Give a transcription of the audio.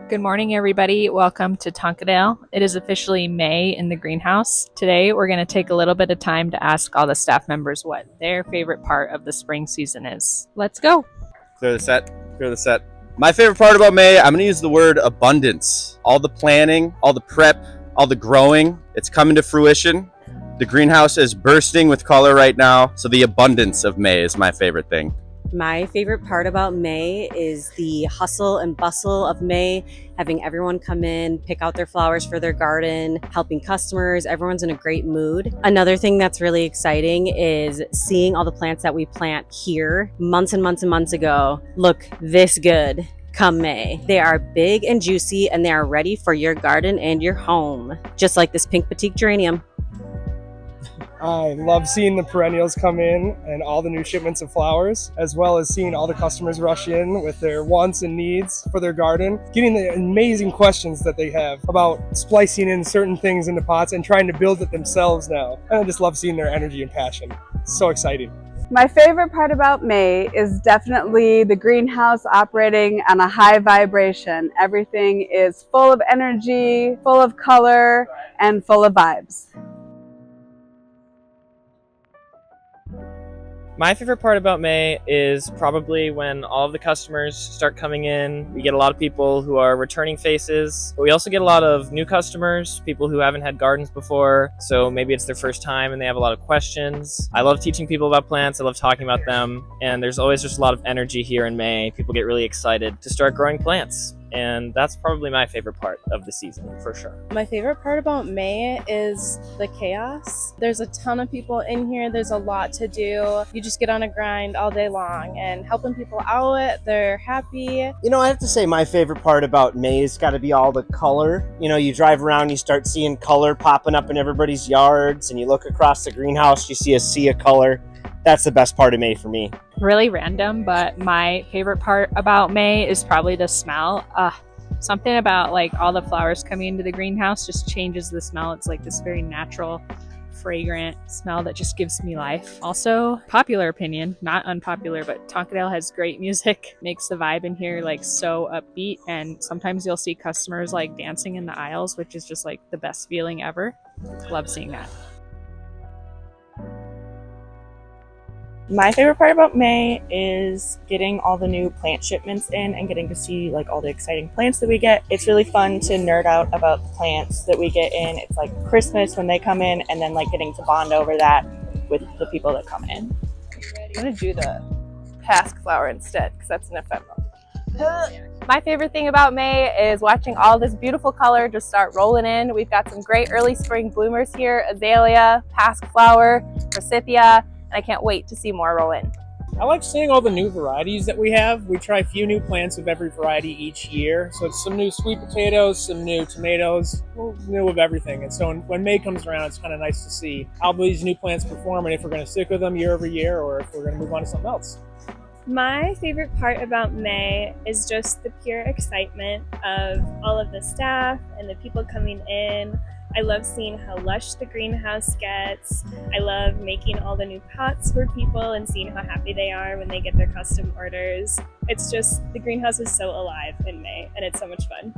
Good morning, everybody. Welcome to Tonkadale. It is officially May in the greenhouse. Today, we're going to take a little bit of time to ask all the staff members what their favorite part of the spring season is. Let's go. Clear the set. My favorite part about May, I'm going to use the word abundance. All the planning, all the prep, all the growing, it's coming to fruition. The greenhouse is bursting with color right now, so the abundance of May is my favorite thing. My favorite part about May is the hustle and bustle of May, having everyone come in, pick out their flowers for their garden, helping customers. Everyone's in a great mood. Another thing that's really exciting is seeing all the plants that we plant here months and months and months ago look this good come May. They are big and juicy and they are ready for your garden and your home, just like this pink batik geranium. I love seeing the perennials come in and all the new shipments of flowers, as well as seeing all the customers rush in with their wants and needs for their garden, getting the amazing questions that they have about splicing in certain things into pots and trying to build it themselves now. And I just love seeing their energy and passion. It's so exciting. My favorite part about May is definitely the greenhouse operating on a high vibration. Everything is full of energy, full of color, and full of vibes. My favorite part about May is probably when all of the customers start coming in. We get a lot of people who are returning faces, but we also get a lot of new customers, people who haven't had gardens before, so maybe it's their first time and they have a lot of questions. I love teaching people about plants, I love talking about them, and there's always just a lot of energy here in May. People get really excited to start growing plants. And that's probably my favorite part of the season, for sure. My favorite part about May is the chaos. There's a ton of people in here. There's a lot to do. You just get on a grind all day long and helping people out. They're happy. You know, I have to say my favorite part about May's got to be all the color. You know, you drive around, you start seeing color popping up in everybody's yards, and you look across the greenhouse, you see a sea of color. That's the best part of May for me. Really random, but my favorite part about May is probably the smell. Something about like all the flowers coming into the greenhouse just changes the smell. It's like this very natural, fragrant smell that just gives me life. Also, popular opinion, not unpopular, but Tonkadale has great music, makes the vibe in here like so upbeat, and sometimes you'll see customers like dancing in the aisles, which is just like the best feeling ever. Love seeing that. My favorite part about May is getting all the new plant shipments in and getting to see like all the exciting plants that we get. It's really fun to nerd out about the plants that we get in. It's like Christmas when they come in, and then like getting to bond over that with the people that come in. I'm gonna do the pasque flower instead because that's an ephemeral. My favorite thing about May is watching all this beautiful color just start rolling in. We've got some great early spring bloomers here: azalea, pasque flower, forsythia. And I can't wait to see more roll in. I like seeing all the new varieties that we have. We try a few new plants of every variety each year. So it's some new sweet potatoes, some new tomatoes, new of everything. And so when May comes around, it's kind of nice to see how these new plants perform and if we're going to stick with them year over year or if we're going to move on to something else. My favorite part about May is just the pure excitement of all of the staff and the people coming in. I love seeing how lush the greenhouse gets. I love making all the new pots for people and seeing how happy they are when they get their custom orders. It's just, the greenhouse is so alive in May and it's so much fun.